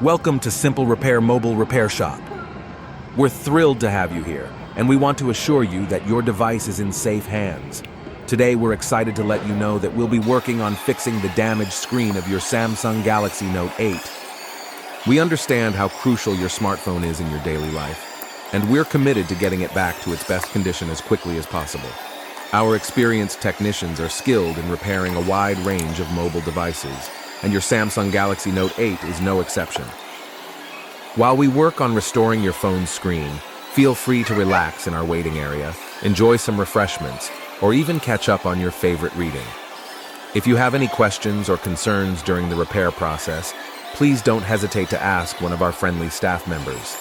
Welcome to Simple Repair Mobile Repair Shop. We're thrilled to have you here, and we want to assure you that your device is in safe hands. Today, we're excited to let you know that we'll be working on fixing the damaged screen of your Samsung Galaxy Note 8. We understand how crucial your smartphone is in your daily life, and we're committed to getting it back to its best condition as quickly as possible. Our experienced technicians are skilled in repairing a wide range of mobile devices, and your Samsung Galaxy Note 8 is no exception. While we work on restoring your phone's screen, feel free to relax in our waiting area, enjoy some refreshments, or even catch up on your favorite reading. If you have any questions or concerns during the repair process, please don't hesitate to ask one of our friendly staff members.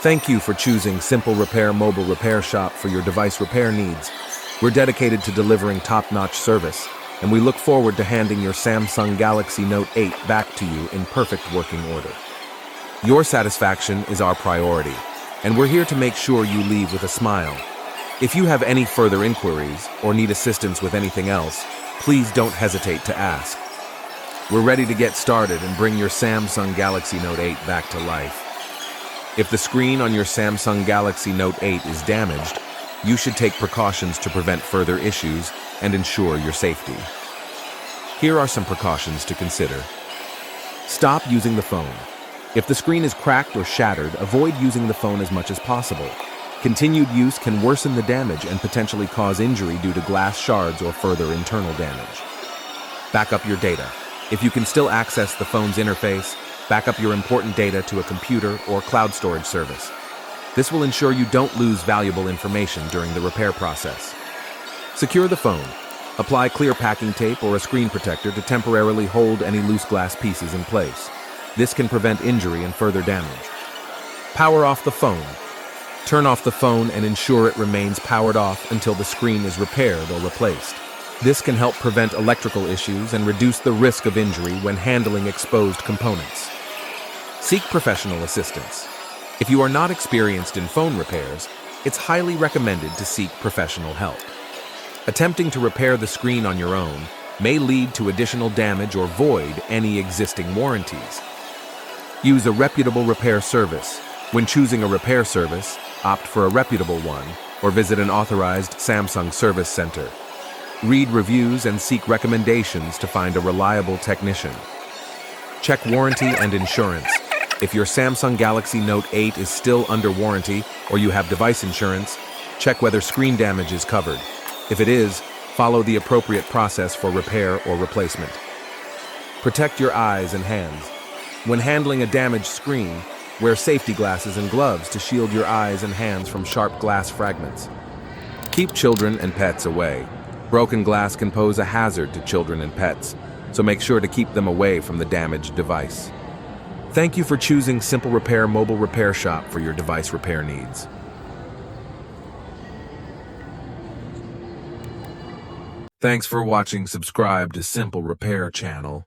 Thank you for choosing Simple Repair Mobile Repair Shop for your device repair needs. We're dedicated to delivering top-notch service, and we look forward to handing your Samsung Galaxy Note 8 back to you in perfect working order. Your satisfaction is our priority, and we're here to make sure you leave with a smile. If you have any further inquiries or need assistance with anything else, please don't hesitate to ask. We're ready to get started and bring your Samsung Galaxy Note 8 back to life. If the screen on your Samsung Galaxy Note 8 is damaged, you should take precautions to prevent further issues and ensure your safety. Here are some precautions to consider. Stop using the phone. If the screen is cracked or shattered, avoid using the phone as much as possible. Continued use can worsen the damage and potentially cause injury due to glass shards or further internal damage. Back up your data. If you can still access the phone's interface, back up your important data to a computer or cloud storage service. This will ensure you don't lose valuable information during the repair process. Secure the phone. Apply clear packing tape or a screen protector to temporarily hold any loose glass pieces in place. This can prevent injury and further damage. Power off the phone. Turn off the phone and ensure it remains powered off until the screen is repaired or replaced. This can help prevent electrical issues and reduce the risk of injury when handling exposed components. Seek professional assistance. If you are not experienced in phone repairs, it's highly recommended to seek professional help. Attempting to repair the screen on your own may lead to additional damage or void any existing warranties. Use a reputable repair service. When choosing a repair service, opt for a reputable one or visit an authorized Samsung service center. Read reviews and seek recommendations to find a reliable technician. Check warranty and insurance. If your Samsung Galaxy Note 8 is still under warranty or you have device insurance, check whether screen damage is covered. If it is, follow the appropriate process for repair or replacement. Protect your eyes and hands. When handling a damaged screen, wear safety glasses and gloves to shield your eyes and hands from sharp glass fragments. Keep children and pets away. Broken glass can pose a hazard to children and pets, so make sure to keep them away from the damaged device. Thank you for choosing Simple Repair Mobile Repair Shop for your device repair needs. Thanks for watching. Subscribe to Simple Repair channel.